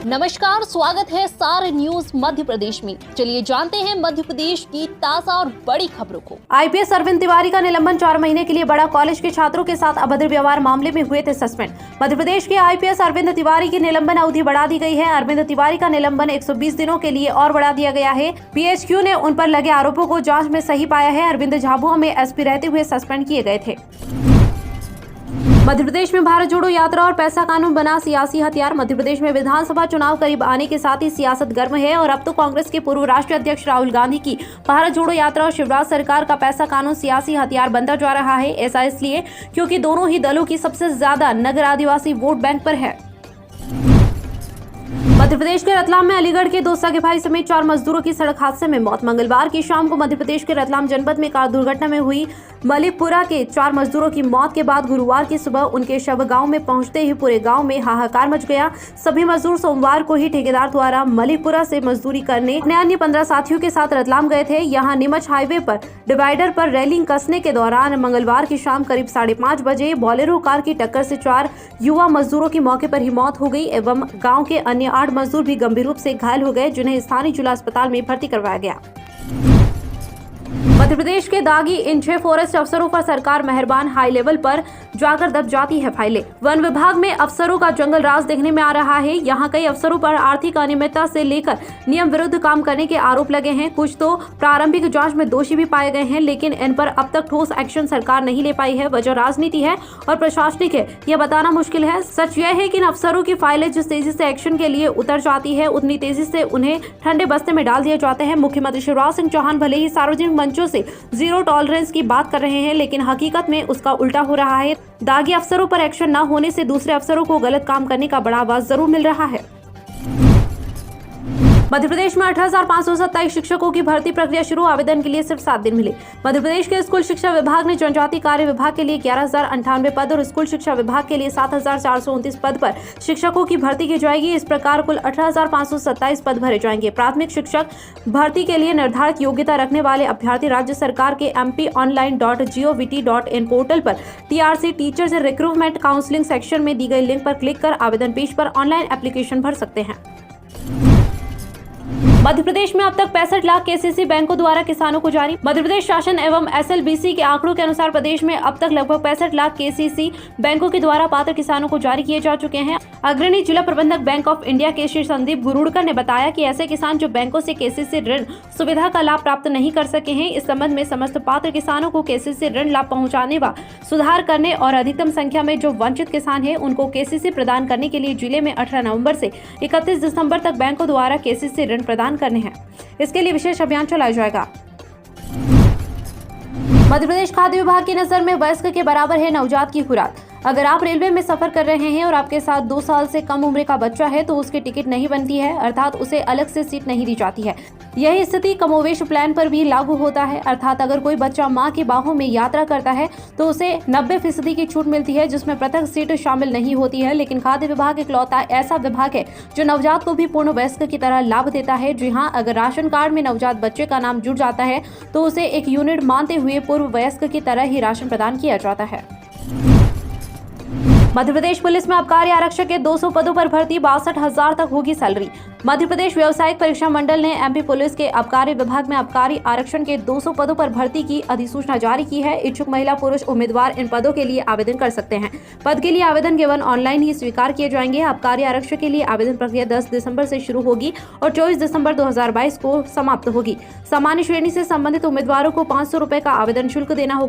नमस्कार, स्वागत है सारे न्यूज मध्य प्रदेश में। चलिए जानते हैं मध्य प्रदेश की ताजा और बड़ी खबरों को। आईपीएस अरविंद तिवारी का निलंबन 4 महीने के लिए बड़ा। कॉलेज के छात्रों के साथ अभद्र व्यवहार मामले में हुए थे सस्पेंड। मध्य प्रदेश के आईपीएस अरविंद तिवारी की निलंबन अवधि बढ़ा दी गई है। अरविंद तिवारी का निलंबन 120 दिनों के लिए और बढ़ा दिया गया है। पीएचक्यू ने उन पर लगे आरोपों को जाँच में सही पाया है। अरविंद झाबुआ में एसपी रहते हुए सस्पेंड किए गए थे। मध्य प्रदेश में भारत जोड़ो यात्रा और पैसा कानून बना सियासी हथियार। मध्य प्रदेश में विधानसभा चुनाव करीब आने के साथ ही सियासत गर्म है और अब तो कांग्रेस के पूर्व राष्ट्रीय अध्यक्ष राहुल गांधी की भारत जोड़ो यात्रा और शिवराज सरकार का पैसा कानून सियासी हथियार बनता जा रहा है। ऐसा इसलिए क्योंकि दोनों ही दलों की सबसे ज्यादा नगर आदिवासी वोट बैंक पर है। मध्य प्रदेश के रतलाम में अलीगढ़ के 2 सगे भाई समेत 4 मजदूरों की सड़क हादसे में मौत। मंगलवार की शाम को मध्य प्रदेश के रतलाम जनपद में कार दुर्घटना में हुई मलिकपुरा के 4 मजदूरों की मौत के बाद गुरुवार की सुबह उनके शव गांव में पहुंचते ही पूरे गांव में हाहाकार मच गया। सभी मजदूर सोमवार को ही ठेकेदार द्वारा मलिकपुरा से मजदूरी करने अपने अन्य 15 साथियों के साथ रतलाम गए थे। यहां नीमच हाईवे पर डिवाइडर पर रेलिंग कसने के दौरान मंगलवार की शाम करीब 5:30 बजे बोलेरो कार की टक्कर से 4 युवा मजदूरों की मौके पर ही मौत हो गई एवं गाँव के अन्य 8 मजदूर भी गंभीर रूप से घायल हो गए, जिन्हें स्थानीय जिला अस्पताल में भर्ती करवाया गया। मध्य प्रदेश के दागी इन 6 फॉरेस्ट अफसरों पर सरकार मेहरबान। हाई लेवल पर जाकर दब जाती है फाइलें। वन विभाग में अफसरों का जंगल राज देखने में आ रहा है। यहाँ कई अफसरों पर आर्थिक अनियमितता से लेकर नियम विरुद्ध काम करने के आरोप लगे हैं। कुछ तो प्रारंभिक जांच में दोषी भी पाए गए हैं, लेकिन इन पर अब तक ठोस एक्शन सरकार नहीं ले पाई है। वजह राजनीति है और प्रशासनिक है, यह बताना मुश्किल है। सच यह है कि इन अफसरों की फाइलें जिस तेजी से एक्शन के लिए उतर जाती है, उतनी तेजी से उन्हें ठंडे बस्ते में डाल दिया जाता है। मुख्यमंत्री शिवराज सिंह चौहान भले ही सार्वजनिक मंचों से जीरो टॉलरेंस की बात कर रहे हैं, लेकिन हकीकत में उसका उल्टा हो रहा है। दागी अफसरों पर एक्शन न होने से दूसरे अफसरों को गलत काम करने का बढ़ावा जरूर मिल रहा है। मध्य प्रदेश में 18,527 शिक्षकों की भर्ती प्रक्रिया शुरू। आवेदन के लिए सिर्फ 7 दिन मिले। मध्य प्रदेश के स्कूल शिक्षा विभाग ने जनजातीय कार्य विभाग के लिए 11,098 पद और स्कूल शिक्षा विभाग के लिए 7,429 पद पर शिक्षकों की भर्ती की जाएगी। इस प्रकार कुल 18,527 पद भरे जाएंगे। प्राथमिक शिक्षक भर्ती के लिए निर्धारित योग्यता रखने वाले अभ्यर्थी राज्य सरकार के mponline.govt.in पोर्टल पर TRC teachers recruitment counselling section में दी गई लिंक पर क्लिक कर आवेदन पेज पर ऑनलाइन एप्लीकेशन भर सकते हैं। मध्य प्रदेश में अब तक 65 लाख केसीसी बैंकों द्वारा किसानों को जारी। मध्य प्रदेश शासन एवं SLBC के आंकड़ों के अनुसार प्रदेश में अब तक लगभग 65 लाख केसीसी बैंकों के द्वारा पात्र किसानों को जारी किए जा चुके हैं। अग्रणी जिला प्रबंधक बैंक ऑफ इंडिया के श्री संदीप गुरुड़कर ने बताया कि ऐसे किसान जो बैंकों से केसीसी ऋण सुविधा का लाभ प्राप्त नहीं कर सके हैं, इस संबंध में समस्त पात्र किसानों को केसीसी ऋण लाभ पहुँचाने व सुधार करने और अधिकतम संख्या में जो वंचित किसान है उनको केसीसी प्रदान करने के लिए जिले में 18 नवम्बर से 31 दिसंबर तक बैंकों द्वारा केसीसी ऋण प्रदान करने हैं। इसके लिए विशेष अभियान चलाया जाएगा। मध्य प्रदेश खाद्य विभाग की नजर में वयस्क के बराबर है नवजात की खुराक। अगर आप रेलवे में सफर कर रहे हैं और आपके साथ 2 साल से कम उम्र का बच्चा है तो उसकी टिकट नहीं बनती है, अर्थात उसे अलग से सीट नहीं दी जाती है। यही स्थिति कमोवेश प्लान पर भी लागू होता है, अर्थात अगर कोई बच्चा मां की बाहों में यात्रा करता है तो उसे 90% की छूट मिलती है, जिसमें पृथक सीट शामिल नहीं होती है। लेकिन खाद्य विभाग इकलौता ऐसा विभाग है जो नवजात को भी पूर्ण वयस्क की तरह लाभ देता है। जी हाँ, अगर राशन कार्ड में नवजात बच्चे का नाम जुड़ जाता है तो उसे एक यूनिट मानते हुए पूर्व वयस्क की तरह ही राशन प्रदान किया जाता है। मध्य प्रदेश पुलिस में आबकारी आरक्षक के 200 पदों पर भर्ती। 62,000 तक होगी सैलरी। मध्य प्रदेश व्यावसायिक परीक्षा मंडल ने MP पुलिस के आबकारी विभाग में आबकारी आरक्षण के 200 पदों पर भर्ती की अधिसूचना जारी की है। इच्छुक महिला पुरुष उम्मीदवार इन पदों के लिए आवेदन कर सकते हैं। पद के लिए आवेदन केवल ऑनलाइन ही स्वीकार किए जाएंगे। आबकारी आरक्षक के लिए आवेदन प्रक्रिया 10 दिसंबर से शुरू होगी और 24 दिसंबर 2022 को समाप्त होगी। सामान्य श्रेणी से संबंधित उम्मीदवारों को 500 रुपए का आवेदन शुल्क देना होगा।